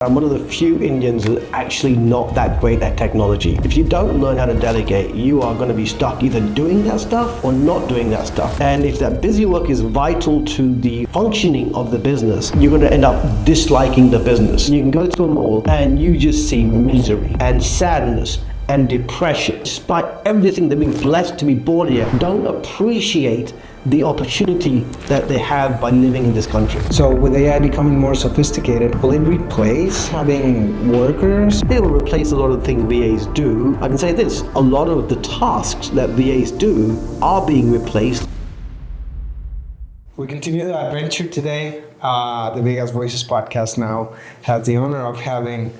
I'm one of the few Indians who are actually not that great at technology. If you don't learn how to delegate, you are going to be stuck either doing that stuff or not doing that stuff. And if that busy work is vital to the functioning of the business, you're going to end up disliking the business. You can go to a mall and you just see misery and sadness and depression. Despite everything, they've been blessed to be born here, don't appreciate the opportunity that they have by living in this country. So with AI becoming more sophisticated, will it replace having workers? It will replace a lot of the things VAs do. I can say this, a lot of the tasks that VAs do are being replaced. We continue the adventure today. The Vegas Voices podcast now has the honor of having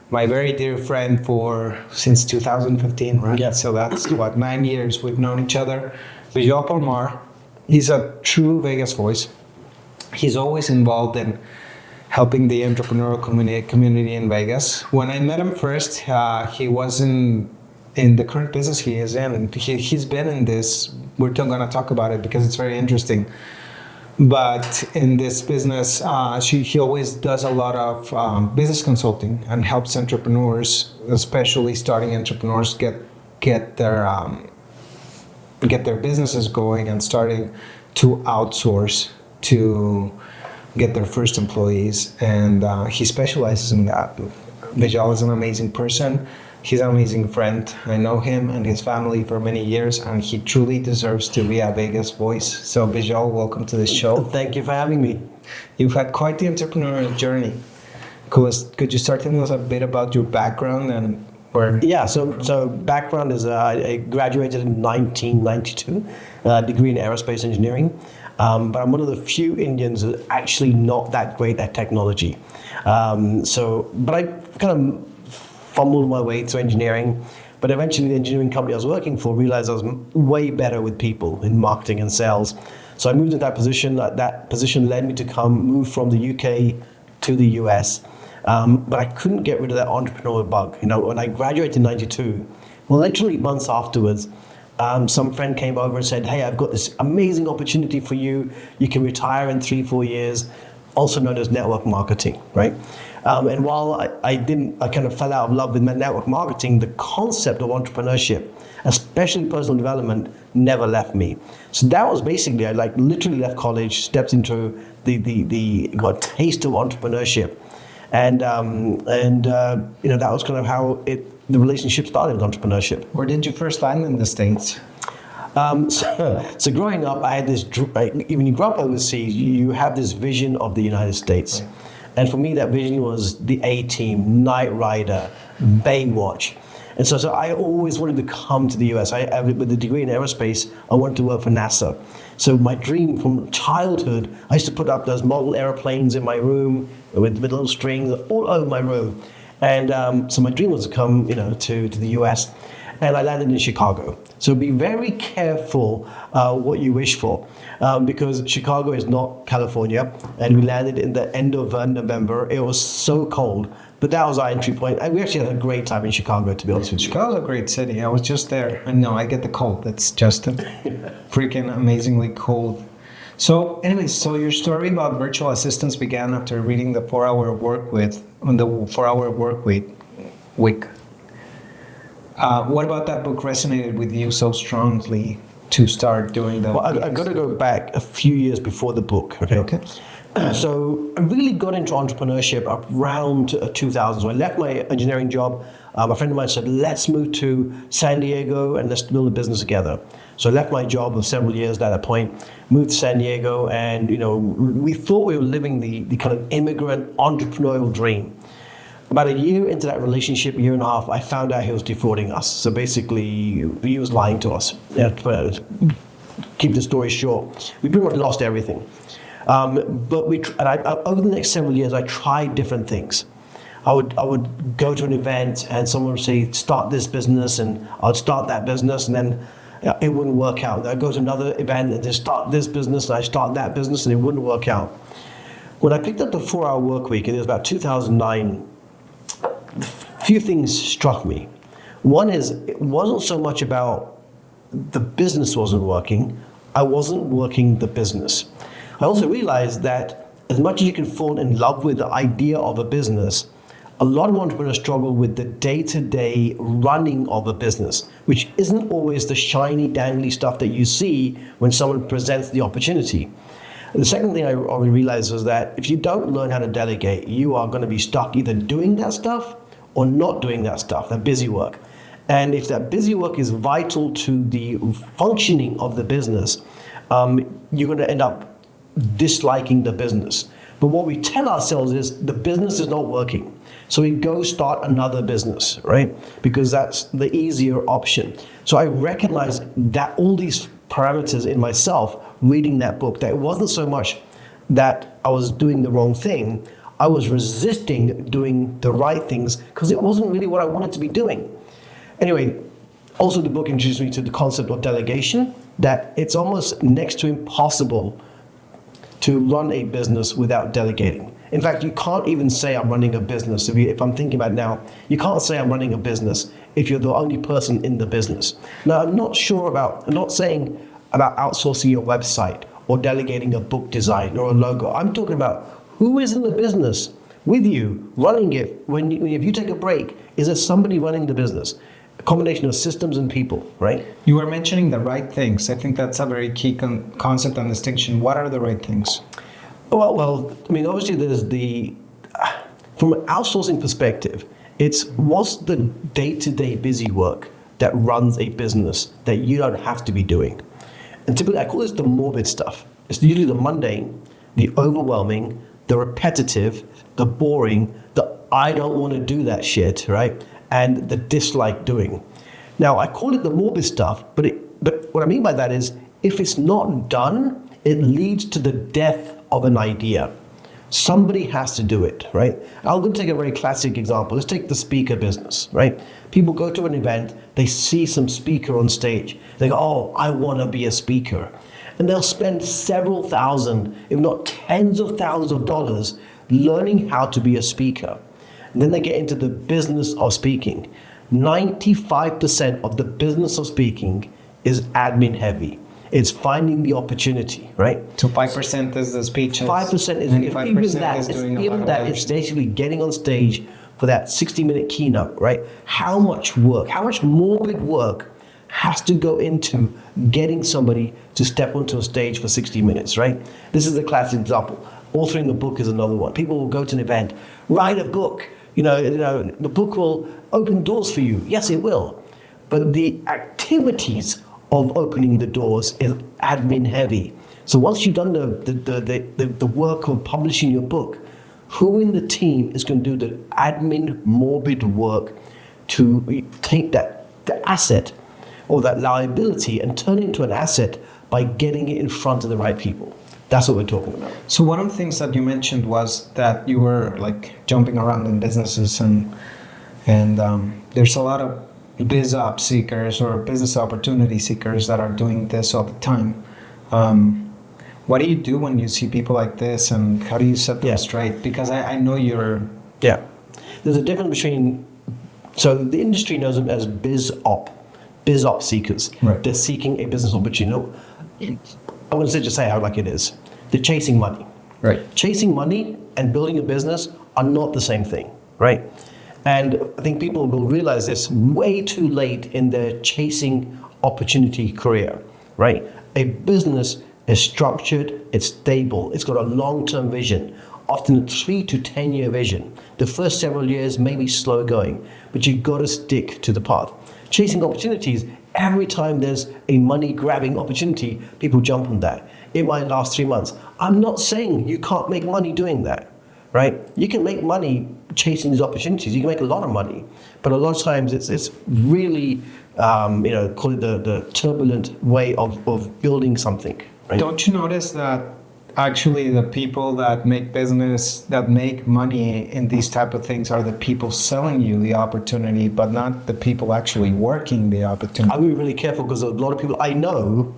my very dear friend since 2015, right? Yeah. So that's 9 years we've known each other. Beejel Parmar. He's a true Vegas voice. He's always involved in helping the entrepreneurial community in Vegas. When I met him first, he wasn't in the current business he is in. And he's been in this. We're going to talk about it because it's very interesting. But in this business, he always does a lot of business consulting and helps entrepreneurs, especially starting entrepreneurs, get their businesses going and starting to outsource to get their first employees. And he specializes in that. Beejel is an amazing person. He's an amazing friend. I know him and his family for many years, and he truly deserves to be a Vegas voice. So Beejel, welcome to this show. Thank you for having me. You've had quite the entrepreneurial journey. Could you start telling us a bit about your background and Yeah, so background is I graduated in 1992, degree in aerospace engineering, but I'm one of the few Indians who are actually not that great at technology. But I kind of fumbled my way through engineering, but eventually the engineering company I was working for realized I was way better with people in marketing and sales. So I moved into that position. That position led me to move from the UK to the US. But I couldn't get rid of that entrepreneurial bug. You know, when I graduated in 92, well, literally months afterwards, some friend came over and said, "Hey, I've got this amazing opportunity for you. You can retire in 3-4 years," also known as network marketing, right? And while I kind of fell out of love with network marketing, the concept of entrepreneurship, especially personal development, never left me. So that was basically, I literally left college, stepped into got a taste of entrepreneurship. And that was kind of how the relationship started with entrepreneurship. Where did you first land in the States? So growing up, I had this. When you grow up overseas, you have this vision of the United States, and for me, that vision was the A-Team, Knight Rider, Baywatch, and so I always wanted to come to the US. With a degree in aerospace, I wanted to work for NASA. So my dream from childhood, I used to put up those model airplanes in my room with little strings all over my room. And so my dream was to come, to the US. And I landed in Chicago. So be very careful what you wish for, because Chicago is not California. And we landed in the end of November. It was so cold. But that was our entry point. And we actually had a great time in Chicago, to be honest with you. Chicago's a great city. I was just there. I know, I get the cold. It's just freaking amazingly cold. So anyways, so your story about virtual assistants began after reading the 4-Hour Work Week. What about that book resonated with you so strongly to start doing that? Well, I've got to go back a few years before the book. Okay. So I really got into entrepreneurship around 2000. So I left my engineering job. A friend of mine said, "Let's move to San Diego and let's build a business together." So I left my job of several years at that point, moved to San Diego, and we thought we were living the kind of immigrant entrepreneurial dream. About a year into that relationship, year and a half, I found out he was defrauding us. So basically, he was lying to us. Keep the story short, we pretty much lost everything. But over the next several years, I tried different things. I would go to an event and someone would say, "Start this business," and I'd start that business, and then it wouldn't work out. I'd go to another event and just start this business, and I start that business, and it wouldn't work out. When I picked up the 4-Hour Work Week, and it was about 2009, a few things struck me. One is, it wasn't so much about the business wasn't working, I wasn't working the business. I also realized that as much as you can fall in love with the idea of a business, a lot of entrepreneurs struggle with the day-to-day running of a business, which isn't always the shiny, dangly stuff that you see when someone presents the opportunity. The second thing I realized was that if you don't learn how to delegate, you are going to be stuck either doing that stuff or not doing that stuff, that busy work. And if that busy work is vital to the functioning of the business, you're going to end up disliking the business. But what we tell ourselves is the business is not working. So we go start another business, right? Because that's the easier option. So I recognized that all these parameters in myself reading that book, that it wasn't so much that I was doing the wrong thing, I was resisting doing the right things because it wasn't really what I wanted to be doing. Anyway, also the book introduced me to the concept of delegation, that it's almost next to impossible to run a business without delegating. In fact, you can't even say I'm running a business. If I'm thinking about it now, you can't say I'm running a business if you're the only person in the business. Now, I'm not saying about outsourcing your website or delegating a book design or a logo. I'm talking about who is in the business with you, running it. If you take a break, is there somebody running the business? A combination of systems and people, right? You were mentioning the right things. I think that's a very key concept and distinction. What are the right things? Well, I mean, obviously there's from an outsourcing perspective, it's what's the day-to-day busy work that runs a business that you don't have to be doing. And typically I call this the morbid stuff. It's usually the mundane, the overwhelming, the repetitive, the boring, the I don't want to do that shit, right? And the dislike doing. Now I call it the morbid stuff, but what I mean by that is if it's not done, it leads to the death of an idea. Somebody has to do it, right? I'm going to take a very classic example. Let's take the speaker business, right? People go to an event, they see some speaker on stage. They go, oh, I want to be a speaker. And they'll spend several thousand, if not tens of thousands of dollars learning how to be a speaker. And then they get into the business of speaking. 95% of the business of speaking is admin heavy. It's finding the opportunity, right? So 5% is the speeches. 5% is 95% is doing a lot of other it's basically getting on stage for that 60-minute keynote, right? How much work, how much morbid work has to go into getting somebody to step onto a stage for 60 minutes, right? This is a classic example. Authoring a book is another one. People will go to an event, write a book. The book will open doors for you. Yes, it will. But the activities of opening the doors is admin heavy. So once you've done the work of publishing your book, who in the team is going to do the admin morbid work to take the asset or that liability and turn it into an asset by getting it in front of the right people? That's what we're talking about. So one of the things that you mentioned was that you were like jumping around in businesses and there's a lot of biz op seekers or business opportunity seekers that are doing this all the time. What do you do when you see people like this, and how do you set them straight? Because I know you're... Yeah. There's a difference between... So the industry knows them as biz op seekers. Right. They're seeking a business opportunity. I want to just say how like it is. They're chasing money. Right. Chasing money and building a business are not the same thing, right? And I think people will realize this way too late in their chasing opportunity career, right? A business is structured, it's stable, it's got a long-term vision, often a 3 to 10 year vision. The first several years may be slow going, but you've got to stick to the path. Chasing opportunities, every time there's a money grabbing opportunity, people jump on that. It might last 3 months. I'm not saying you can't make money doing that, right? You can make money chasing these opportunities. You can make a lot of money, but a lot of times it's really, call it the turbulent way of building something. Right? Don't you notice that actually the people that make business, that make money in these type of things are the people selling you the opportunity, but not the people actually working the opportunity? I'm really careful because a lot of people I know,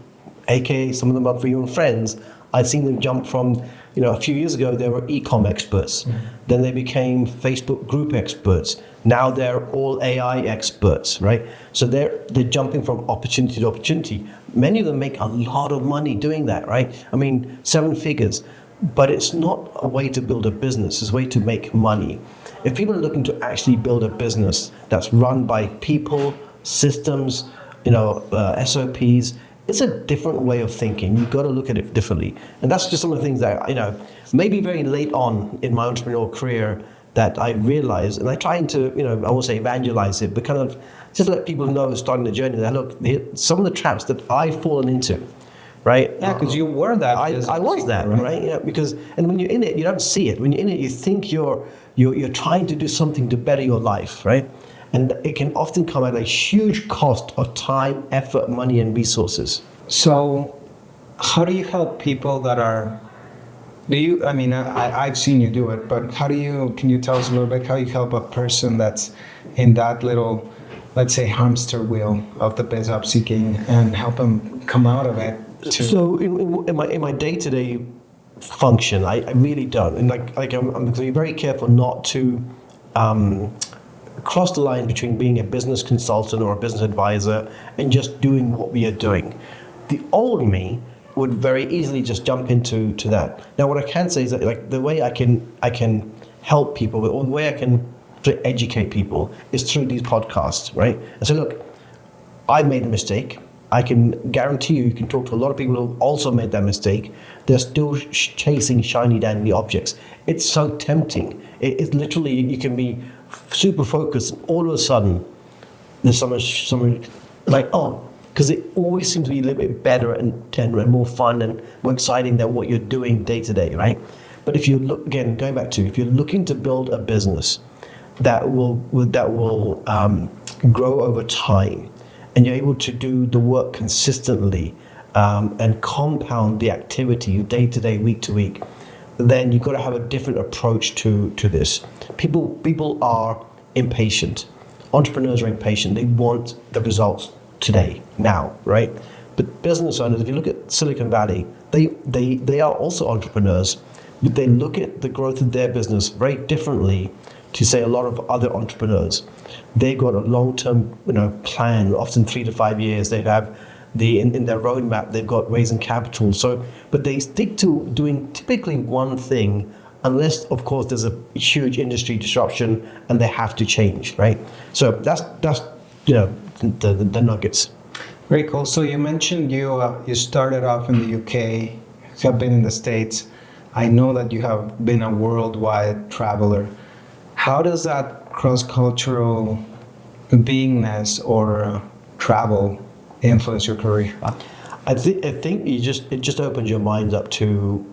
aka some of them are for your friends, I've seen them jump from, a few years ago they were e-com experts. Mm-hmm. Then they became Facebook group experts. Now they're all AI experts, right? So they're jumping from opportunity to opportunity. Many of them make a lot of money doing that, right? I mean, 7 figures. But it's not a way to build a business. It's a way to make money. If people are looking to actually build a business that's run by people, systems, SOPs, it's a different way of thinking. You've got to look at it differently. And that's just some of the things that, maybe very late on in my entrepreneurial career that I realized, and I try to, I won't say evangelize it, but kind of just let people know starting the journey that, look, some of the traps that I've fallen into, right? Yeah, because you were that. I was that, right? Yeah, because, and when you're in it, you don't see it. When you're in it, you think you're trying to do something to better your life, right? And it can often come at a huge cost of time, effort, money, and resources. So, how do you help people that are? I've seen you do it, but can you tell us a little bit how you help a person that's in that little, let's say, hamster wheel of the biz job seeking and help them come out of it? So in my day-to-day function, I really don't. And I'm going to be very careful not to cross the line between being a business consultant or a business advisor and just doing what we are doing. The old me would very easily just jump into that. Now, what I can say is that the way I can help people, or the way I can educate people is through these podcasts, right? And so, look, I made a mistake. I can guarantee you can talk to a lot of people who also made that mistake. They're still chasing shiny, dandy objects. It's so tempting. It's literally, you can be super focused, and all of a sudden, there's someone like, oh, because it always seems to be a little bit better and more fun and more exciting than what you're doing day to day, right? But if you look, again, going back to, if you're looking to build a business that will grow over time, and you're able to do the work consistently and compound the activity day to day, week to week, then you've got to have a different approach to this. People are impatient. Entrepreneurs are impatient. They want the results today, now, right? But business owners, if you look at Silicon Valley, they are also entrepreneurs, but they look at the growth of their business very differently to, say, a lot of other entrepreneurs. They've got a long-term, plan, often 3 to 5 years. They have in their roadmap, they've got raising capital. So, but they stick to doing typically one thing, unless, of course, there's a huge industry disruption and they have to change, right? So that's the nuggets. Very cool. So you mentioned you started off in the UK, you have been in the States. I know that you have been a worldwide traveler. How does that cross-cultural beingness or travel influence your career? I think it just opens your mind up to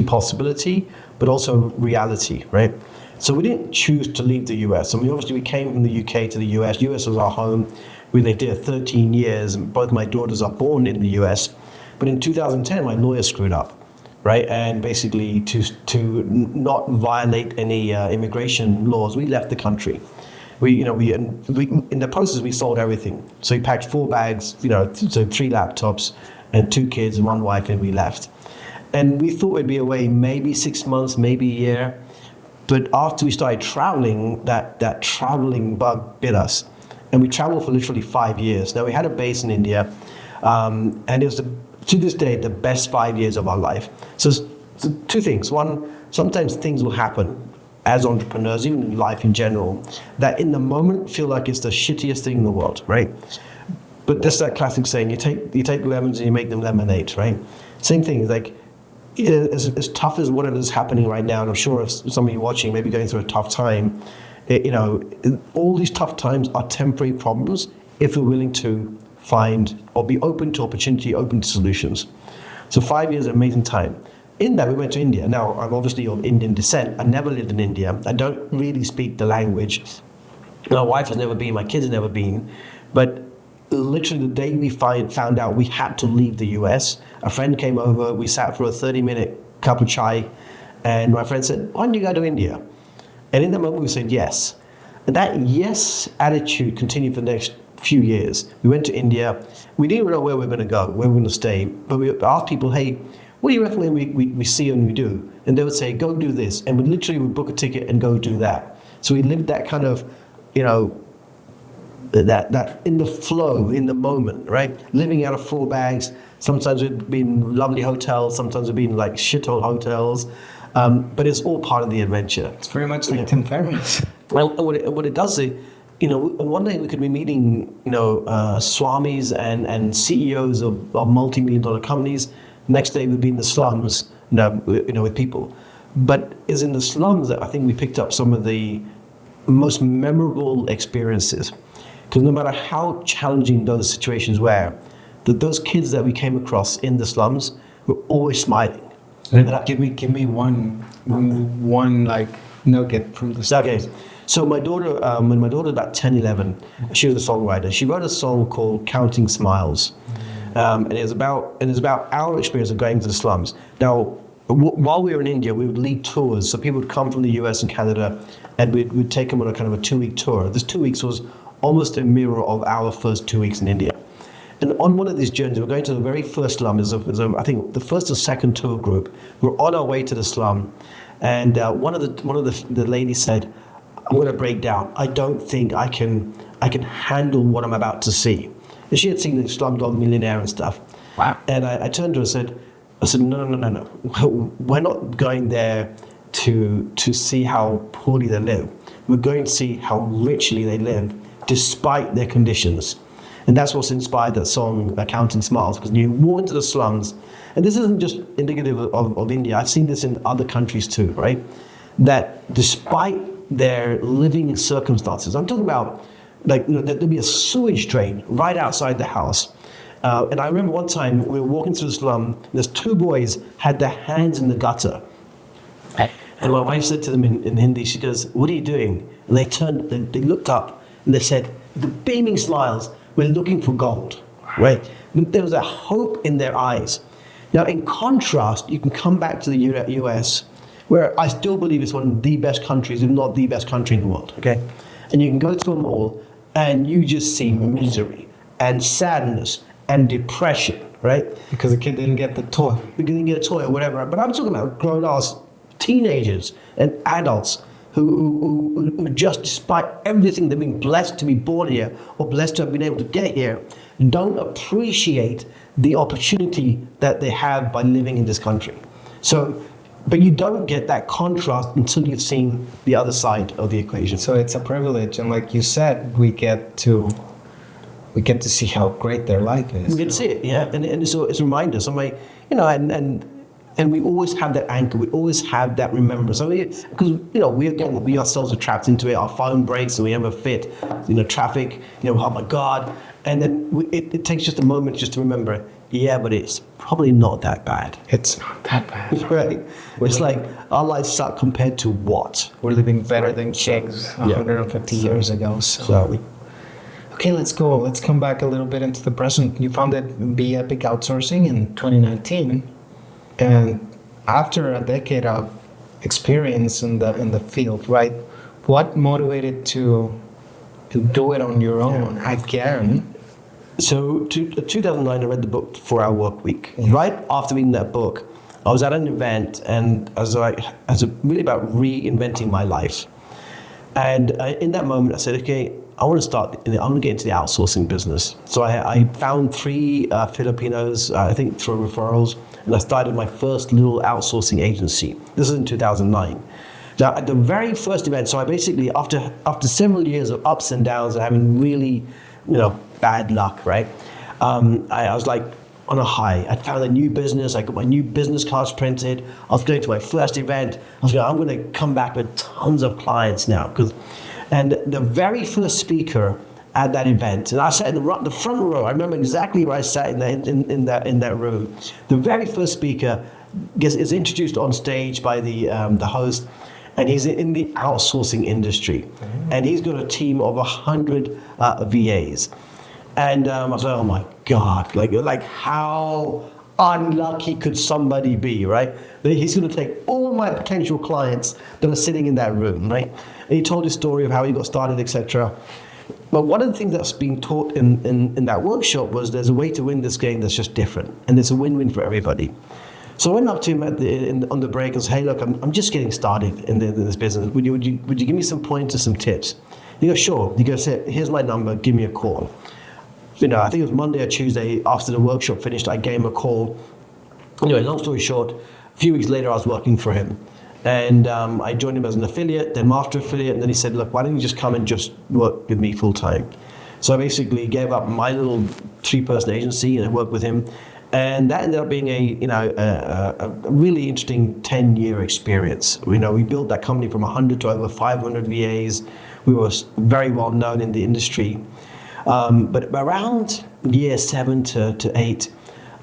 possibility, but also reality, right? So we didn't choose to leave the US. I mean, obviously we came from the UK to the US. US was our home. We lived here 13 years, and both my daughters are born in the US. But in 2010, my lawyer screwed up, right? And basically to not violate any immigration laws, we left the country. We in the process, we sold everything. So we packed 4 bags, so 3 laptops and 2 kids and 1 wife, and we left. And we thought it'd be away maybe 6 months, maybe a year. But after we started traveling, that traveling bug bit us. And we traveled for literally 5 years. Now, we had a base in India, and it was, to this day, the best 5 years of our life. So 2 things. One, sometimes things will happen as entrepreneurs, even in life in general, that in the moment feel like it's the shittiest thing in the world, right? But that's that classic saying, you take lemons and you make them lemonade, right? Same thing, like, as tough as whatever is happening right now, and I'm sure if some of you watching may be going through a tough time, all these tough times are temporary problems if we're willing to find or be open to opportunity, open to solutions. So 5 years is an amazing time. In that, we went to India. Now, I'm obviously of Indian descent. I never lived in India. I don't really speak the language. My wife has never been, my kids have never been. But literally the day we found out we had to leave the US, a friend came over, we sat for a 30-minute cup of chai, and my friend said, why don't you go to India? And in that moment we said yes. And that yes attitude continued for the next few years. We went to India. We didn't know where we were going to go, where we were going to stay, but we asked people, hey, what do you recommend we see and we do? And they would say, go do this. And we literally would book a ticket and go do that. So we lived that kind of, that in the flow, in the moment, right? Living out of 4 bags. Sometimes we'd be in lovely hotels. Sometimes we'd be in like shithole hotels. But it's all part of the adventure. It's very much like Tim Ferriss. Well, what it does is, one day we could be meeting, swamis and CEOs of multi-million-dollar companies. Next day we'd be in the slums, with people. But it's in the slums that I think we picked up some of the most memorable experiences. Because no matter how challenging those situations were, those kids that we came across in the slums were always smiling. Give me one like nugget from the slums. Okay. So my daughter, when my daughter was about 10, 11, she was a songwriter. She wrote a song called Counting Smiles. And it's about our experience of going to the slums. Now, while we were in India, we would lead tours. So people would come from the US and Canada, and we'd take them on a kind of a 2-week tour. This 2 weeks was almost a mirror of our first 2 weeks in India. And on one of these journeys, we're going to the very first slum. I think the first or second tour group. We're on our way to the slum, and one of the ladies said, "I'm going to break down. I don't think I can handle what I'm about to see." And she had seen the Slumdog Millionaire and stuff. Wow. And I turned to her and said, no. We're not going there to see how poorly they live. We're going to see how richly they live despite their conditions. And that's what's inspired that song, Counting Smiles, because you walk into the slums, and this isn't just indicative of India. I've seen this in other countries too, right? That despite their living circumstances, I'm talking about, there'd be a sewage drain right outside the house. And I remember one time we were walking through the slum, there's 2 boys had their hands in the gutter. And my wife said to them in Hindi, she goes, "What are you doing?" And they looked up and they said, the beaming smiles, "We're looking for gold," right? There was a hope in their eyes. Now, in contrast, you can come back to the US, where I still believe it's one of the best countries, if not the best country in the world, okay? And you can go to a mall and you just see misery and sadness and depression, right? Because the kid didn't get the toy. We didn't get a toy or whatever. But I'm talking about grown-ass teenagers and adults who just, despite everything, they've been blessed to be born here or blessed to have been able to get here, don't appreciate the opportunity that they have by living in this country. So, but you don't get that contrast until you've seen the other side of the equation. So it's a privilege, and like you said, we get to see how great their life is. We get to see it, yeah, and so it's a reminder. So and we always have that anchor. We always have that remembrance. So because we ourselves are trapped into it. Our phone breaks and we have a fit. Traffic. Oh my God. And then it takes just a moment just to remember. Yeah, but it's probably not that bad. It's not that bad. Right. It's like our lives suck compared to what? We're living better than kings 150 years ago. So. Okay, let's go. Let's come back a little bit into the present. You founded Be Epic Outsourcing in 2019, and after a decade of experience in the field, right? What motivated to do it on your own again? So, 2009, I read the book 4-Hour Work Week. Right after reading that book, I was at an event, and as really about reinventing my life. And in that moment, I said, okay, I want to get into the outsourcing business. So I found 3 Filipinos, I think through referrals, and I started my first little outsourcing agency. This is in 2009. Now, at the very first event, so I basically, after several years of ups and downs and having really, bad luck, right? I was like on a high. I found a new business. I got my new business cards printed. I was going to my first event. I was going, I'm going to come back with tons of clients now. And the very first speaker at that event, and I sat in the front row. I remember exactly where I sat in that room. The very first speaker is introduced on stage by the host, and he's in the outsourcing industry, and he's got a team of 100 VAs. And I was like, oh my God, like how unlucky could somebody be, right? He's going to take all my potential clients that are sitting in that room, right? And he told his story of how he got started, etc. But one of the things that's being taught in that workshop was there's a way to win this game that's just different, and it's a win-win for everybody. So I went up to him on the break and said, hey, look, I'm just getting started in this business. Would you give me some pointers, some tips? He goes, sure. He goes, here's my number, give me a call. I think it was Monday or Tuesday after the workshop finished, I gave him a call. Anyway, long story short, a few weeks later I was working for him. And I joined him as an affiliate, then master affiliate, and then he said, look, why don't you just come and just work with me full time? So I basically gave up my little 3-person agency and I worked with him. And that ended up being a really interesting 10-year experience. We built that company from 100 to over 500 VAs. We were very well known in the industry. But around year 7 to 8,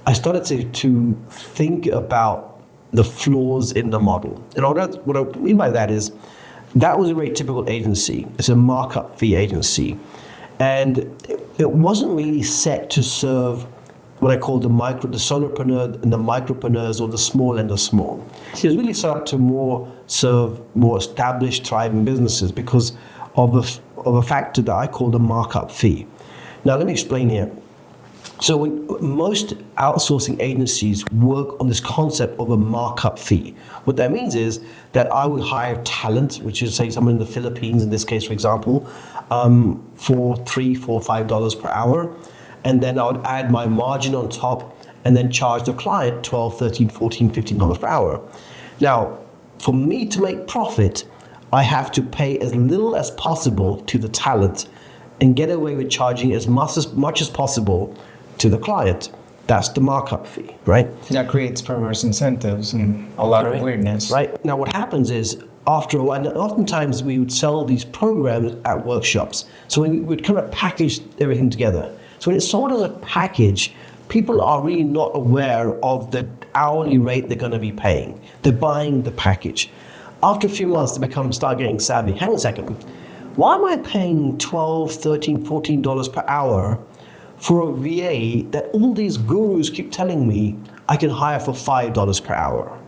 I started to think about the flaws in the model. And what I mean by that is, that was a very typical agency. It's a markup fee agency. And it wasn't really set to serve what I call the solopreneur and the micropreneurs, or the small end of small. It was really set up to serve more established, thriving businesses because of a factor that I call the markup fee. Now, let me explain here. So when most outsourcing agencies work on this concept of a markup fee. What that means is that I would hire talent, which is, say, someone in the Philippines, in this case, for example, for $3, $4, $5 per hour. And then I would add my margin on top and then charge the client $12, $13, $14, $15 per hour. Now, for me to make profit, I have to pay as little as possible to the talent and get away with charging as much as possible to the client. That's the markup fee, right? That creates perverse incentives and a lot of weirdness. Right. Now, what happens is, after a while, and oftentimes we would sell these programs at workshops. So we would kind of package everything together. So when it's sold as a package, people are really not aware of the hourly rate they're going to be paying. They're buying the package. After a few months, they start getting savvy. Hang on a second. Why am I paying $12, $13, $14 per hour for a VA that all these gurus keep telling me I can hire for $5 per hour?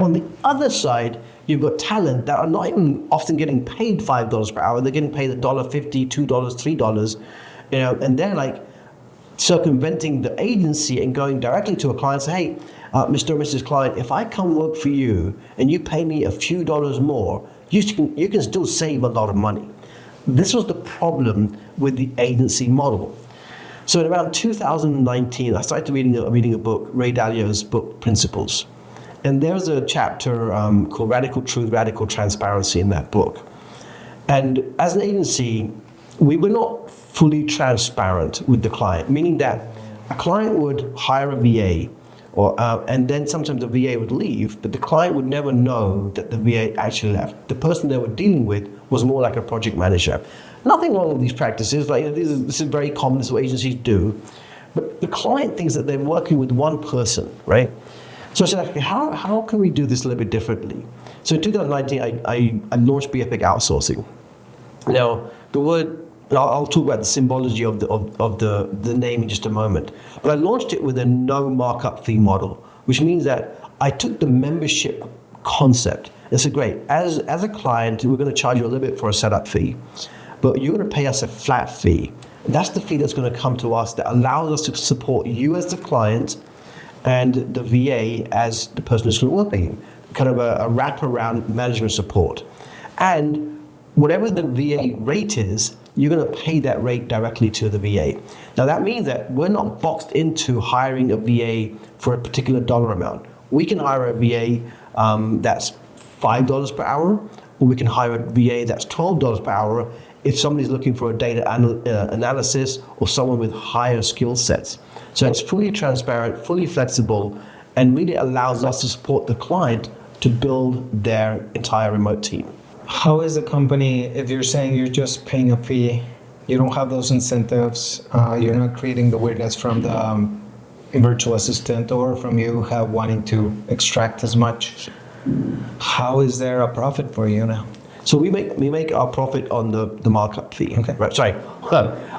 On the other side, you've got talent that are not even often getting paid $5 per hour. They're getting paid $1.50, $2, $3, and they're like circumventing the agency and going directly to a client and say, hey, Mr. or Mrs. Client, if I come work for you and you pay me a few dollars more, you can still save a lot of money. This was the problem with the agency model. So in around 2019, I started reading a book, Ray Dalio's book, Principles. And there's a chapter called Radical Truth, Radical Transparency in that book. And as an agency, we were not fully transparent with the client, meaning that a client would hire a VA, and then sometimes the VA would leave, but the client would never know that the VA actually left. The person they were dealing with was more like a project manager. Nothing wrong with these practices. This is very common. This is what agencies do. But the client thinks that they're working with one person, right? So I said, okay, how can we do this a little bit differently? So in 2019, I launched Be Epic Outsourcing. Now, the word, I'll talk about the symbology of the name in just a moment. But I launched it with a no markup fee model, which means that I took the membership concept and said, great, as a client, we're going to charge you a little bit for a setup fee, but you're going to pay us a flat fee. And that's the fee that's going to come to us that allows us to support you as the client and the VA as the person who's working, kind of a wraparound management support. And whatever the VA rate is, you're going to pay that rate directly to the VA. Now that means that we're not boxed into hiring a VA for a particular dollar amount. We can hire a VA that's $5 per hour, or we can hire a VA that's $12 per hour if somebody's looking for a data analysis or someone with higher skill sets. So it's fully transparent, fully flexible, and really allows us to support the client to build their entire remote team. How is the company, if you're saying you're just paying a fee, you don't have those incentives, you're not creating the weirdness from the virtual assistant or from you wanting to extract as much, how is there a profit for you now? So we make our profit on the markup fee. Okay. Right. Sorry,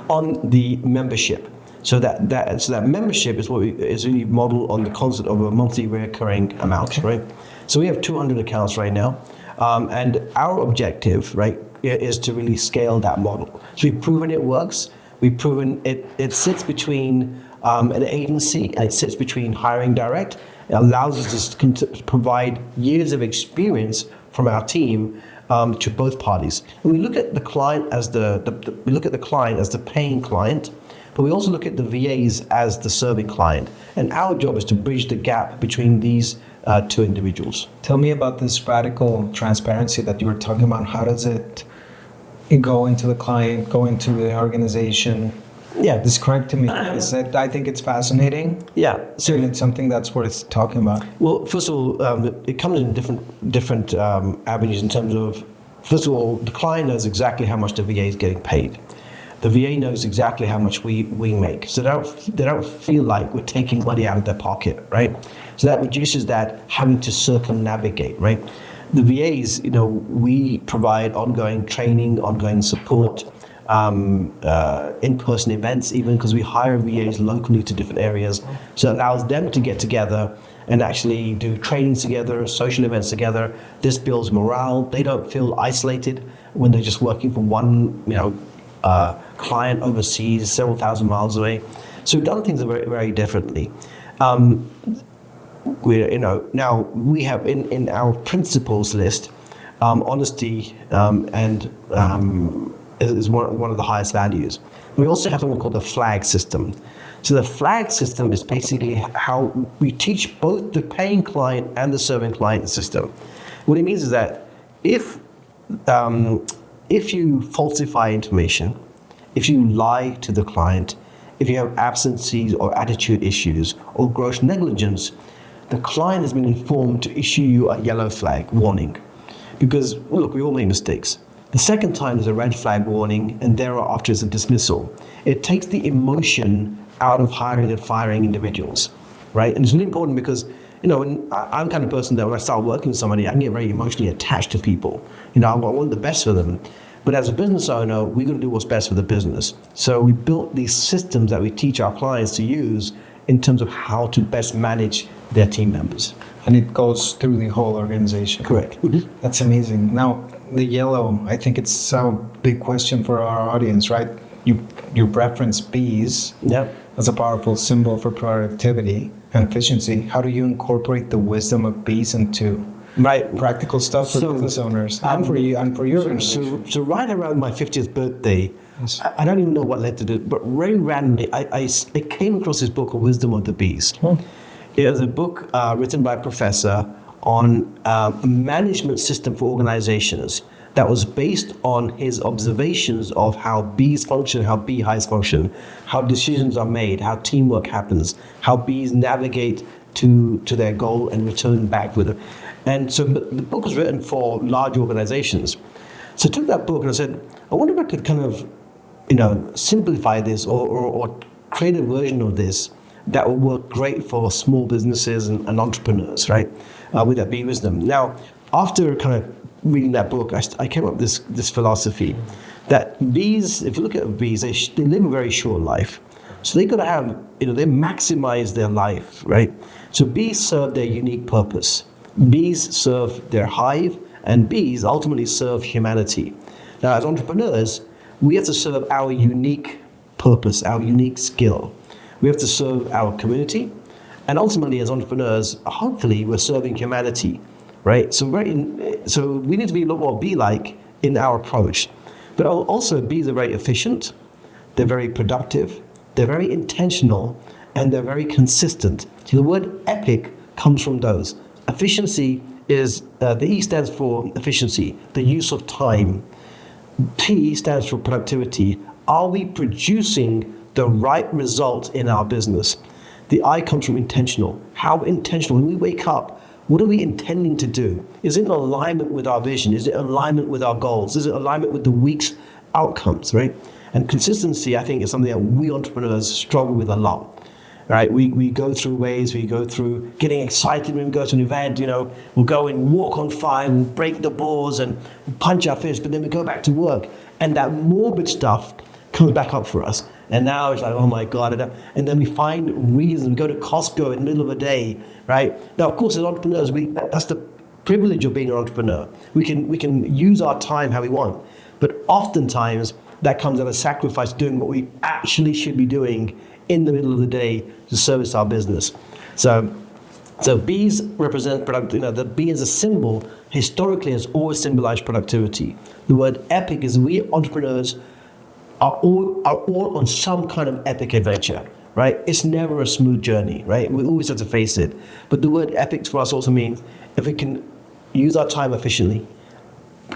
on the membership. So that membership is is really modeled on the concept of a monthly recurring amount. Okay. Right. So we have 200 accounts right now, and our objective, right, is to really scale that model. So we've proven it works. We've proven it sits between an agency and it sits between hiring direct. It allows us to provide years of experience from our team to both parties. And we look at the client as the paying client, but we also look at the VAs as the serving client. And our job is to bridge the gap between these to individuals. Tell me about this radical transparency that you were talking about. How does it go into the client, go into the organization? Yeah. Describe to me. I think it's fascinating. Yeah. So it's something that's worth talking about. Well, first of all, it comes in different avenues in terms of, first of all, the client knows exactly how much the VA is getting paid. The VA knows exactly how much we make. So they don't feel like we're taking money out of their pocket, right? So that reduces that having to circumnavigate, right? The VAs, we provide ongoing training, ongoing support, in-person events, even because we hire VAs locally to different areas. So it allows them to get together and actually do trainings together, social events together. This builds morale. They don't feel isolated when they're just working for one, client overseas, several thousand miles away. So we've done things very, very differently. Now we have in our principles list, honesty is one of the highest values. We also have something called the flag system. So the flag system is basically how we teach both the paying client and the serving client the system. What it means is that if you falsify information, if you lie to the client, if you have absences or attitude issues or gross negligence, the client has been informed to issue you a yellow flag warning. Because, look, we all make mistakes. The second time is a red flag warning, and thereafter is a dismissal. It takes the emotion out of hiring and firing individuals, right? And it's really important because, I'm the kind of person that when I start working with somebody, I can get very emotionally attached to people. I want the best for them. But as a business owner, we're going to do what's best for the business. So we built these systems that we teach our clients to use in terms of how to best manage their team members. And it goes through the whole organization. Correct. Mm-hmm. That's amazing. Now, the yellow, I think it's a big question for our audience, right? You reference bees as a powerful symbol for productivity and efficiency. How do you incorporate the wisdom of bees into practical stuff for business owners and for you and for your organization? So right around my 50th birthday, yes. I don't even know what led to it, but very randomly, I came across this book called Wisdom of the Bees. It was a book written by a professor on a management system for organizations that was based on his observations of how bees function, how beehives function, how decisions are made, how teamwork happens, how bees navigate to their goal and return back with it. And so the book was written for large organizations. So I took that book and I said, I wonder if I could kind of, simplify this or create a version of this that will work great for small businesses and entrepreneurs, right? With that bee wisdom. Now, after kind of reading that book, I came up with this philosophy that bees, if you look at bees, they live a very short life. So they got to have, they maximize their life, right? So bees serve their unique purpose. Bees serve their hive, and bees ultimately serve humanity. Now, as entrepreneurs, we have to serve our unique purpose, our unique skill. We have to serve our community, and ultimately, as entrepreneurs, hopefully, we're serving humanity, right? So we need to be a lot more bee-like in our approach. But also, bees are very efficient. They're very productive. They're very intentional, and they're very consistent. So the word epic comes from those. Efficiency is, the E stands for efficiency, the use of time. P stands for productivity. Are we producing the right result in our business? The I comes from intentional. How intentional? When we wake up, what are we intending to do? Is it in alignment with our vision? Is it in alignment with our goals? Is it in alignment with the week's outcomes, right? And consistency, I think, is something that we entrepreneurs struggle with a lot. Right, we go through waves, we go through getting excited when we go to an event, we'll go and walk on fire, we'll break the balls and punch our fist, but then we go back to work. And that morbid stuff comes back up for us. And now it's like, oh my God. And then we find reasons, we go to Costco in the middle of the day, right? Now, of course, as entrepreneurs, that's the privilege of being an entrepreneur. We can use our time how we want. But oftentimes, that comes at a sacrifice doing what we actually should be doing in the middle of the day to service our business. So bees represent productivity. The bee as a symbol historically has always symbolized productivity. The word epic is we entrepreneurs are all on some kind of epic adventure. right? It's never a smooth journey, right? We always have to face it. But the word ethics for us also means if we can use our time efficiently,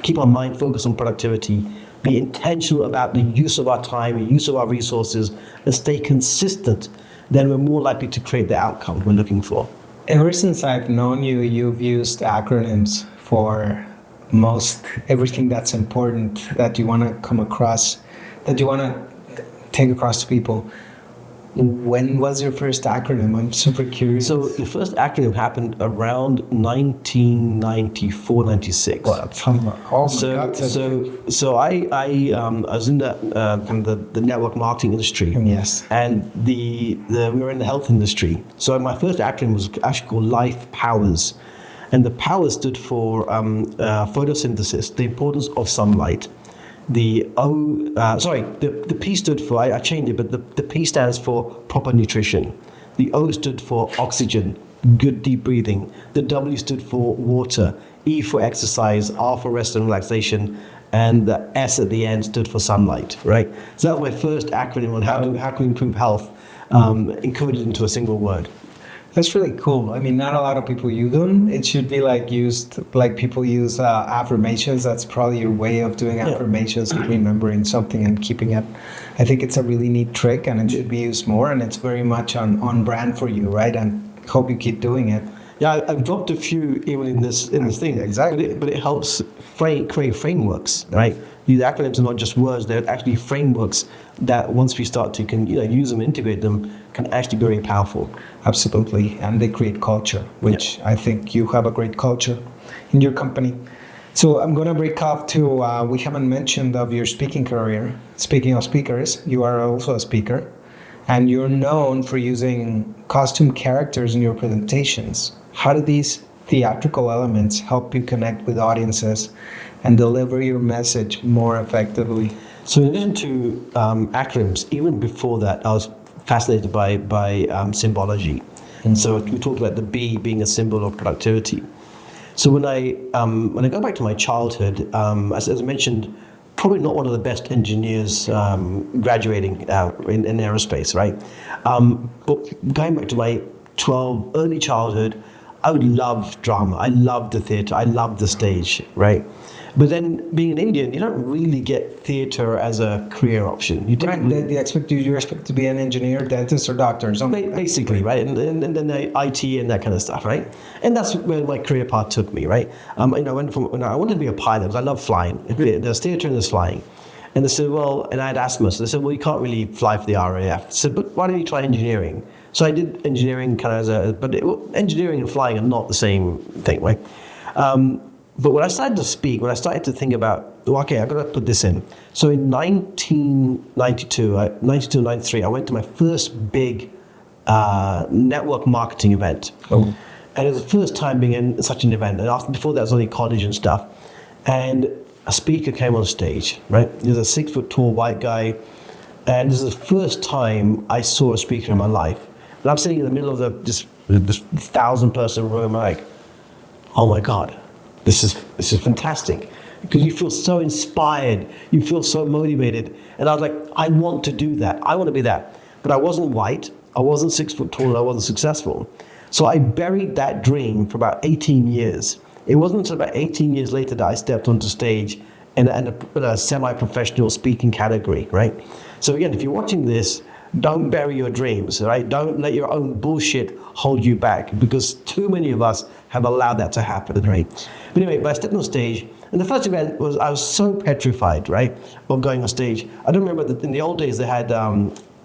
keep our mind focused on productivity, be intentional about the use of our time, the use of our resources, and stay consistent, then we're more likely to create the outcome we're looking for. Ever since I've known you, you've used acronyms for most everything that's important that you want to come across, that you want to take across to people. When was your first acronym? I'm super curious. So the first acronym happened around 1994, 96. Well, oh my God. So I was in the kind of the network marketing industry. Yes. And we were in the health industry. So my first acronym was actually called Life Powers. And the power stood for photosynthesis, the importance of sunlight. The P stood for, I changed it, but the P stands for proper nutrition. The O stood for oxygen, good deep breathing. The W stood for water, E for exercise, R for rest and relaxation, and the S at the end stood for sunlight, right? So that was my first acronym on how to improve health, encoded into a single word. That's really cool. I mean, not a lot of people use them. It should be used like people use affirmations. That's probably your way of doing affirmations, remembering something and keeping it. I think it's a really neat trick, and it should be used more. And it's very much on brand for you, right? And hope you keep doing it. Yeah, I've dropped a few even in this thing. Exactly. But it helps create frameworks, right? These acronyms are not just words; they're actually frameworks that once we start to use them, integrate them, can actually be very powerful. Absolutely, and they create culture, which I think you have a great culture in your company. So I'm going to break off to, we haven't mentioned of your speaking career. Speaking of speakers, you are also a speaker, and you're known for using costume characters in your presentations. How do these theatrical elements help you connect with audiences and deliver your message more effectively? So in addition to acronyms, even before that, I was fascinated by symbology. And so we talked about the B being a symbol of productivity. So when I go back to my childhood, as I mentioned, probably not one of the best engineers graduating in aerospace, right? But going back to my early childhood, I would love drama. I loved the theater. I loved the stage, right? But then, being an Indian, you don't really get theater as a career option. You They expect you expect to be an engineer, dentist, or doctor, or something. Basically, right? And then the IT and that kind of stuff, right? And that's where my career path took me, right? I went from when I wanted to be a pilot because I love flying. There's theater and there's flying. And they said, well, and I had asthma, so they said, well, you can't really fly for the RAF. I said, but why don't you try engineering? So I did engineering engineering and flying are not the same thing, right? But when I started to speak, when I started to think about, okay, I've got to put this in. So in 1992, 93, I went to my first big network marketing event. Oh. And it was the first time being in such an event. And before that was only college and stuff. And a speaker came on stage, right? He was a 6 foot tall white guy. And this is the first time I saw a speaker in my life. And I'm sitting in the middle of this 1,000-person room, like, oh my God. This is fantastic, because you feel so inspired, you feel so motivated, and I was like, I want to do that. I want to be that. But I wasn't white, I wasn't 6 foot tall, and I wasn't successful. So I buried that dream for about 18 years. It wasn't until about 18 years later that I stepped onto stage in a semi-professional speaking category, right? So again, if you're watching this, don't bury your dreams, right? Don't let your own bullshit hold you back, because too many of us have allowed that to happen, right? But anyway, I stepped on stage, and the first event I was so petrified, right, of going on stage. I don't remember that in the old days they had,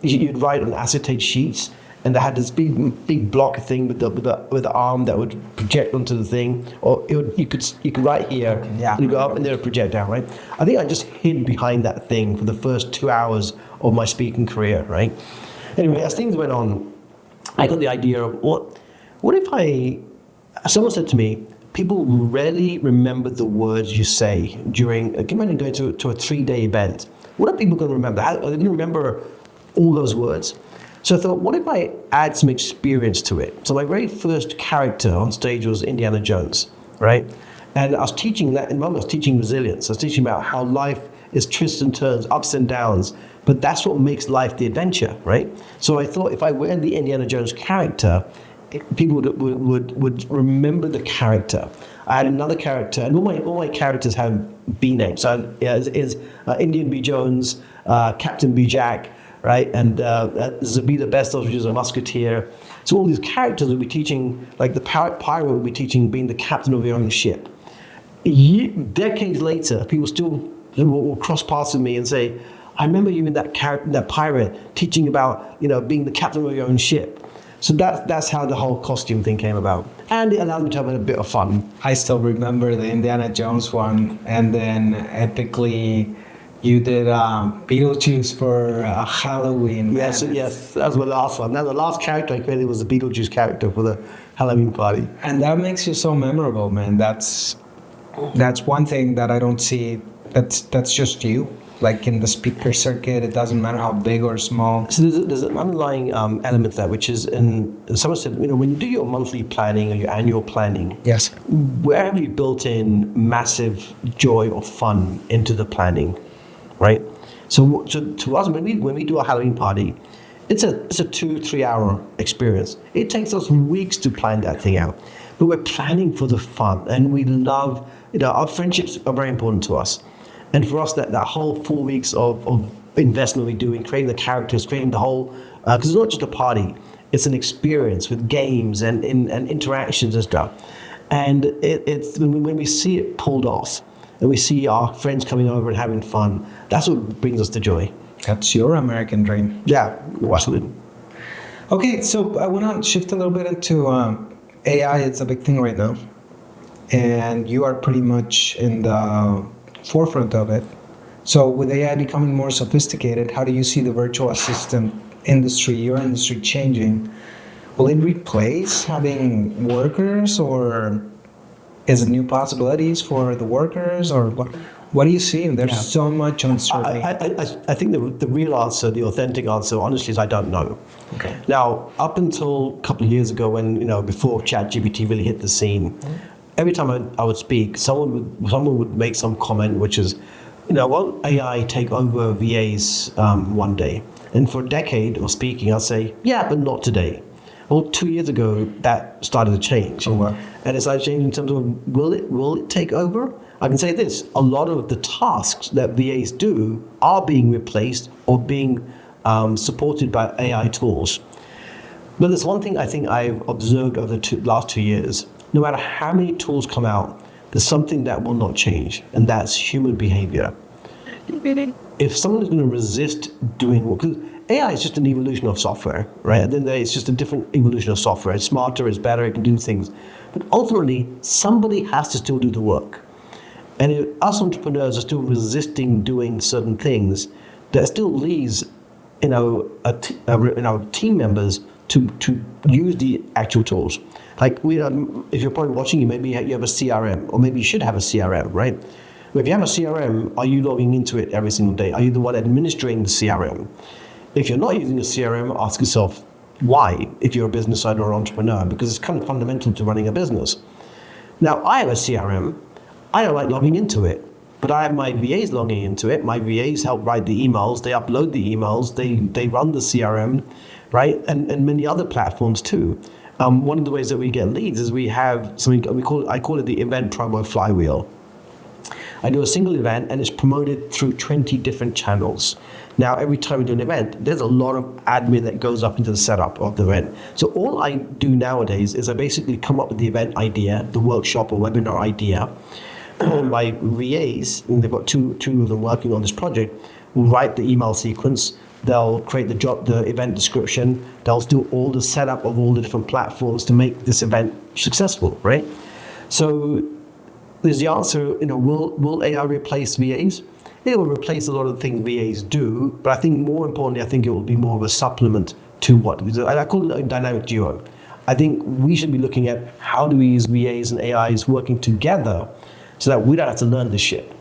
you'd write on acetate sheets, and they had this big block thing with the arm that would project onto the thing, or you could write here, and you go up and then it would project down, right? I think I just hid behind that thing for the first 2 hours of my speaking career, right? Anyway, as things went on, I got the idea of what if someone said to me, people rarely remember the words you say during, imagine going to a 3-day event. What are people going to remember? Are they going to remember all those words? So I thought, what if I add some experience to it? So my very first character on stage was Indiana Jones, right? And I was teaching that, in moment I was teaching resilience. I was teaching about how life It's twists and turns, ups and downs. But that's what makes life the adventure, right? So I thought if I were the Indiana Jones character, people would remember the character. I had another character, and all my characters have B names. So is Indian B. Jones, Captain B. Jack, right? And Zabida Bestos, which is a musketeer. So all these characters will be teaching, like the pirate will be teaching being the captain of your own ship. Decades later, people still will cross paths with me and say, I remember you in that character, that pirate, teaching about, being the captain of your own ship. So that's how the whole costume thing came about. And it allowed me to have a bit of fun. I still remember the Indiana Jones one, and then epically you did Beetlejuice for Halloween. Yes, that was the last one. Now the last character I created was the Beetlejuice character for the Halloween party. And that makes you so memorable, man. That's one thing that I don't see. That's just you. Like in the speaker circuit, it doesn't matter how big or small. So there's an underlying element there, which is in someone said, when you do your monthly planning or your annual planning, yes, where have you built in massive joy or fun into the planning, right? So to us, when we do a Halloween party, it's a 2-3 hour experience. It takes us weeks to plan that thing out, but we're planning for the fun, and we love, our friendships are very important to us. And for us, that whole 4 weeks of investment we do in creating the characters, creating the whole, because it's not just a party, it's an experience with games and interactions and stuff. And it's when we see it pulled off, and we see our friends coming over and having fun, that's what brings us the joy. That's your American dream. Yeah, absolutely. Okay, so I want to shift a little bit into AI. It's a big thing right now. And you are pretty much in the forefront of it. So with AI becoming more sophisticated, how do you see the virtual assistant industry, your industry, changing? Will it replace having workers, or is it new possibilities for the workers, or what do you see? There's so much uncertainty. I think the real answer, the authentic answer, honestly, is I don't know. Okay. Now, up until a couple of years ago, when before ChatGPT really hit the scene, every time I would speak, someone would make some comment, which is, won't AI take over VAs one day? And for a decade of speaking, I'll say, yeah, but not today. Well, 2 years ago, that started to change. Oh, wow. And it started changing in terms of, will it take over? I can say this, a lot of the tasks that VAs do are being replaced or being supported by AI tools. But there's one thing I think I've observed over the last 2 years. No matter how many tools come out, there's something that will not change, and that's human behavior. If someone is going to resist doing work, because AI is just an evolution of software, right? At the end of the day, it's just a different evolution of software. It's smarter, it's better, it can do things. But ultimately, somebody has to still do the work. And if us entrepreneurs are still resisting doing certain things, that still leaves, team members to use the actual tools. Like if you're probably watching, maybe you have a CRM, or maybe you should have a CRM, right? But if you have a CRM, are you logging into it every single day? Are you the one administering the CRM? If you're not using a CRM, ask yourself why, if you're a business owner or entrepreneur, because it's kind of fundamental to running a business. Now, I have a CRM. I don't like logging into it, but I have my VAs logging into it. My VAs help write the emails. They upload the emails. They run the CRM, right? And many other platforms too. One of the ways that we get leads is we have something I call it the event promo flywheel. I do a single event and it's promoted through 20 different channels. Now, every time we do an event, there's a lot of admin that goes up into the setup of the event. So all I do nowadays is I basically come up with the event idea, the workshop or webinar idea. My VAs, and they've got two of them working on this project, will write the email sequence. They'll create the event description. They'll do all the setup of all the different platforms to make this event successful, right? So there's the answer, will AI replace VAs? It will replace a lot of the things VAs do, but I think more importantly, I think it will be more of a supplement to what we do. I call it a dynamic duo. I think we should be looking at how do we use VAs and AIs working together so that we don't have to learn this shit.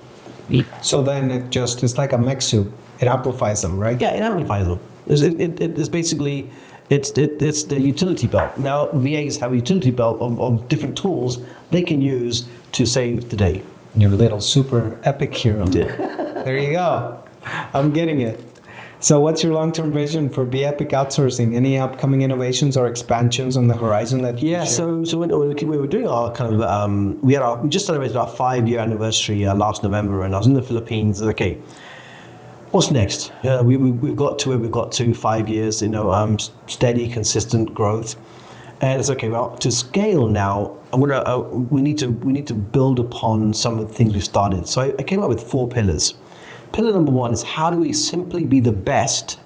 So then it's like a mix soup. It amplifies them, right? Yeah, it amplifies them. It's basically, it's the utility belt. Now, VAs have a utility belt of different tools they can use to save the day. Your little super epic hero. Yeah. There you go. I'm getting it. So what's your long-term vision for Be Epic Outsourcing? Any upcoming innovations or expansions on the horizon that you can share? So when we were doing our kind of, we just celebrated our 5-year anniversary last November, and I was in the Philippines. Okay, what's next? We've got to where we've got to 5 years, steady, consistent growth. And it's okay, well, to scale now, we need to build upon some of the things we started. So I came up with 4 pillars. Pillar number 1 is how do we simply be the best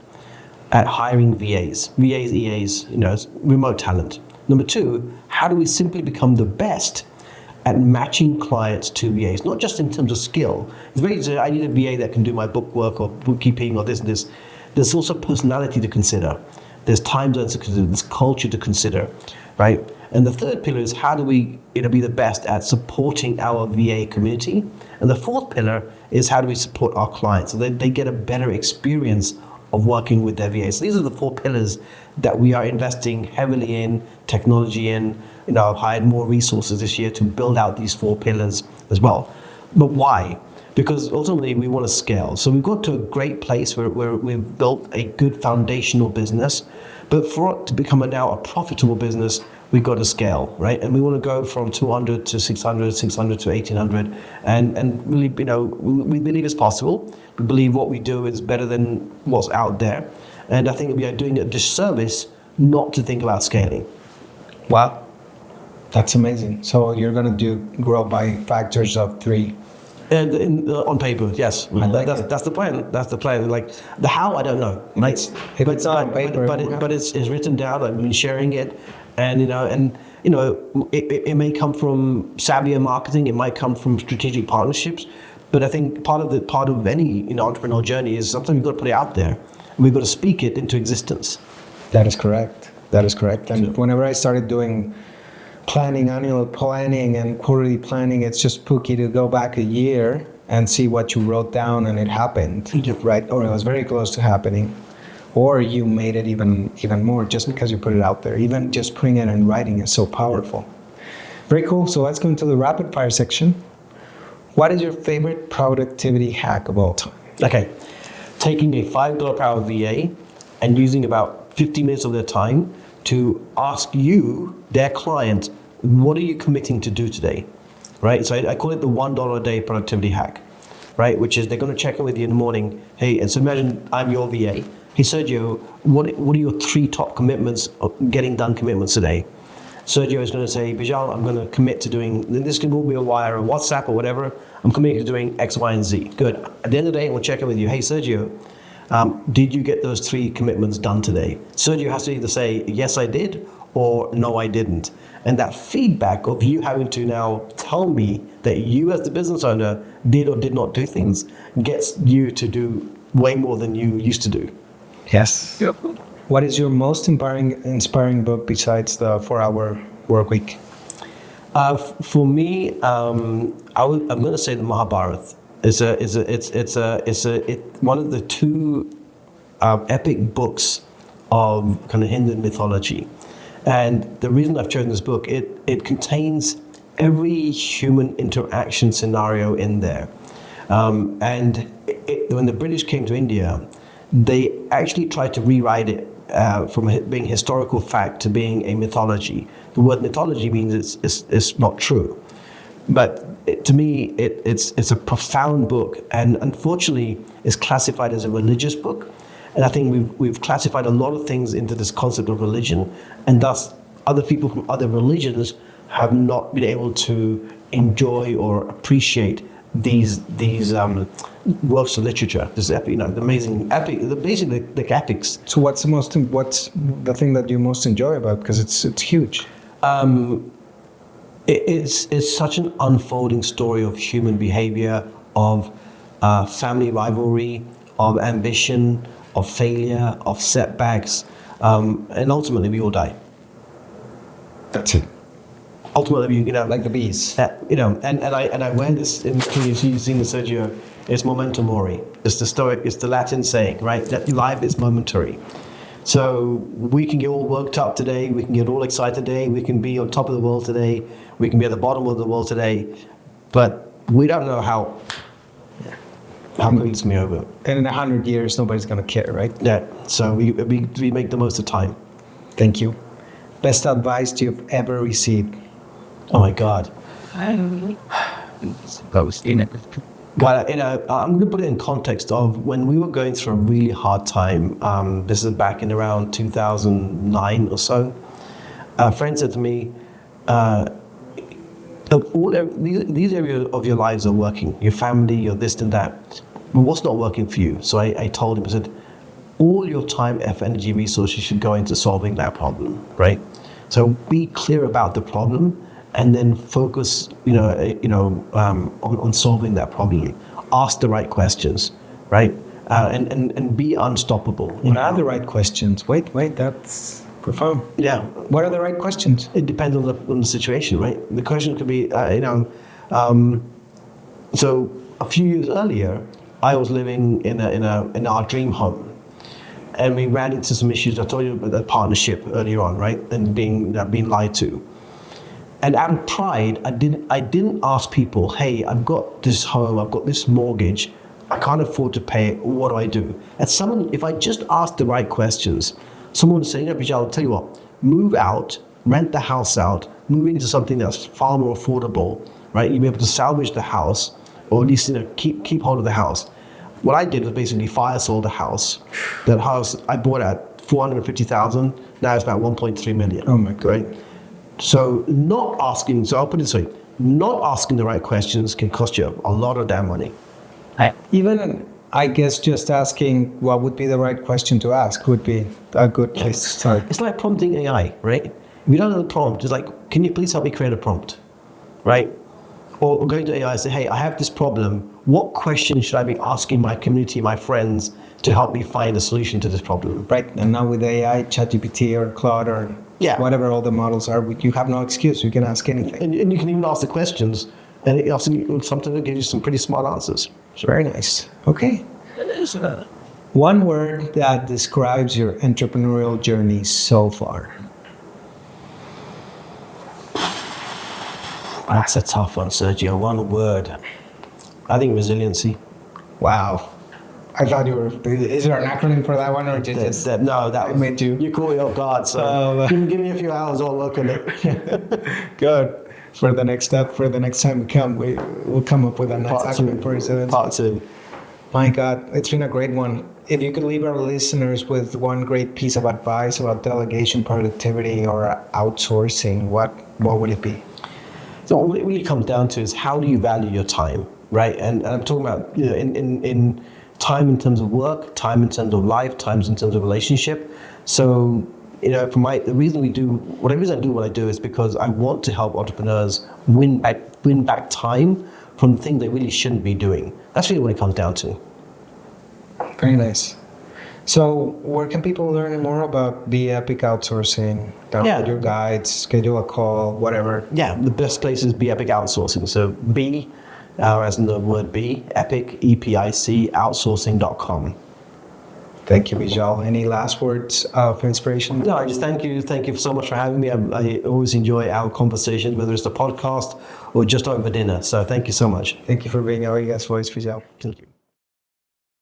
at hiring VAs, EAs, remote talent. Number 2, how do we simply become the best at matching clients to VAs, not just in terms of skill. It's very easy, I need a VA that can do my book work or bookkeeping or this and this. There's also personality to consider. There's time zones to consider. There's culture to consider, right? And the third pillar is how do we be the best at supporting our VA community? And the fourth pillar is how do we support our clients so that they get a better experience of working with their VAs. So these are the 4 pillars that we are investing heavily in, technology in. I've hired more resources this year to build out these 4 pillars as well. But why? Because ultimately we want to scale. So we've got to a great place where we've built a good foundational business. But for it to become now a profitable business, we've got to scale, right? And we want to go from 200 to 600, 600 to 1800. And really, we believe it's possible. We believe what we do is better than what's out there. And I think we are doing a disservice not to think about scaling. Wow. That's amazing. So you're going to grow by factors of 3. And on paper, yes. That's the plan. That's the plan. Like the how, I don't know. Right? It's not on paper, but it's written down. I've been sharing it, and it may come from savvier marketing. It might come from strategic partnerships. But I think part of any entrepreneurial journey is sometimes you've got to put it out there. And we've got to speak it into existence. That is correct. And whenever I started doing annual planning and quarterly planning, it's just spooky to go back a year and see what you wrote down and it happened, right? Or it was very close to happening, or you made it even more just because you put it out there. Even just putting it in writing is so powerful. Very cool. So let's go into the rapid fire section. What is your favorite productivity hack of all time? Okay, taking a $5 per hour VA and using about 50 minutes of their time to ask you, their client, what are you committing to do today, right? So I call it the $1 a day productivity hack, right? Which is they're going to check in with you in the morning. Hey, and so imagine I'm your VA. Hey, Sergio, what are your 3 top commitments, getting done commitments today? Sergio is going to say, Beejel, I'm going to commit to doing, this can all be a wire or WhatsApp or whatever. I'm committing to doing X, Y, and Z. Good. At the end of the day, we'll check in with you. Hey, Sergio, did you get those 3 commitments done today? Sergio has to either say, yes, I did, or no, I didn't. And that feedback of you having to now tell me that you as the business owner did or did not do things gets you to do way more than you used to do. Yes. Yep. What is your most inspiring book besides the 4-Hour Work Week? For me, I'm going to say the Mahabharata. It's one of the 2 epic books of kind of Hindu mythology. And the reason I've chosen this book, it contains every human interaction scenario in there. And when the British came to India, they actually tried to rewrite it from being historical fact to being a mythology. The word mythology means it's not true. But to me, it's a profound book, and unfortunately, it's classified as a religious book. And I think we've classified a lot of things into this concept of religion, and thus other people from other religions have not been able to enjoy or appreciate these works of literature. This epic, the amazing epic, basically the epics. So what's the thing that you most enjoy about it? Because it's huge. It's such an unfolding story of human behavior, of family rivalry, of ambition, of failure, of setbacks, and ultimately we all die. That's it. Ultimately, like the bees. And I wear this in you've seen the Sergio. It's memento mori. It's the Latin saying, right? That life is momentary. So we can get all worked up today. We can get all excited today. We can be on top of the world today. We can be at the bottom of the world today. But we don't know how. how quickly it's going to be over. And in 100 years, nobody's going to care, right? Yeah, so we make the most of time. Thank you. Best advice you've ever received? Oh my God. Well, I'm going to put it in context of when we were going through a really hard time. This is back in around 2009 or so. A friend said to me, these areas of your lives are working, your family, your this and that, but what's not working for you? So I told him, I said, all your time, effort, energy, resources should go into solving that problem, right? So be clear about the problem and then focus, on solving that problem. Ask the right questions, right? And be unstoppable. What are the right questions? Wait, that's profound. Yeah. What are the right questions? It depends on the situation, right? The question could be, so a few years earlier, I was living in our dream home, and we ran into some issues. I told you about that partnership earlier on, right? And being lied to. And out of pride, I didn't ask people, hey, I've got this home, I've got this mortgage, I can't afford to pay it, what do I do? And if I just asked the right questions, someone would say, Beejel, I'll tell you what, move out, rent the house out, move into something that's far more affordable, right? You'll be able to salvage the house, or at least keep hold of the house. What I did was basically fire sold the house. That house I bought at $450,000, now it's about 1.3 million. Oh my God. Right? So I'll put it this way, not asking the right questions can cost you a lot of damn money. I guess just asking what would be the right question to ask would be a good place to start. It's like prompting AI, right? If you don't know the prompt, it's like, can you please help me create a prompt, right? Or going to AI and say, hey, I have this problem. What question should I be asking my community, my friends, to help me find a solution to this problem? Right, and now with AI, ChatGPT or Claude or whatever all the models are, you have no excuse. You can ask anything. And you can even ask the questions, and sometimes it'll give you some pretty smart answers. Very nice. Okay. One word that describes your entrepreneurial journey so far. That's a tough one, Sergio. One word. I think resiliency. Wow. I thought you were. Is there an acronym for that one, or just no? That made you. You caught me off guard. So give me a few hours. I'll work on it. Good. For the next step, for the next time we come, we'll come up with a nice acronym for resilience. Part 2. My God, it's been a great one. If you could leave our listeners with one great piece of advice about delegation, productivity, or outsourcing, what would it be? So what it really comes down to is how do you value your time, right? And I'm talking about in time in terms of work, time in terms of life, times in terms of relationship. So the reason I do what I do is because I want to help entrepreneurs win back time from things they really shouldn't be doing. That's really what it comes down to. Very nice. So where can people learn more about the Epic Outsourcing? Download your guides, schedule a call, whatever. Yeah, the best place is Be Epic Outsourcing. So B, as in the word be, Epic, EPIC, outsourcing.com. Thank you, Beejel. Any last words of inspiration? No, I just thank you. Thank you so much for having me. I always enjoy our conversations, whether it's the podcast or just over dinner. So thank you so much. Thank you for being our guest voice, Beejel. Thank you.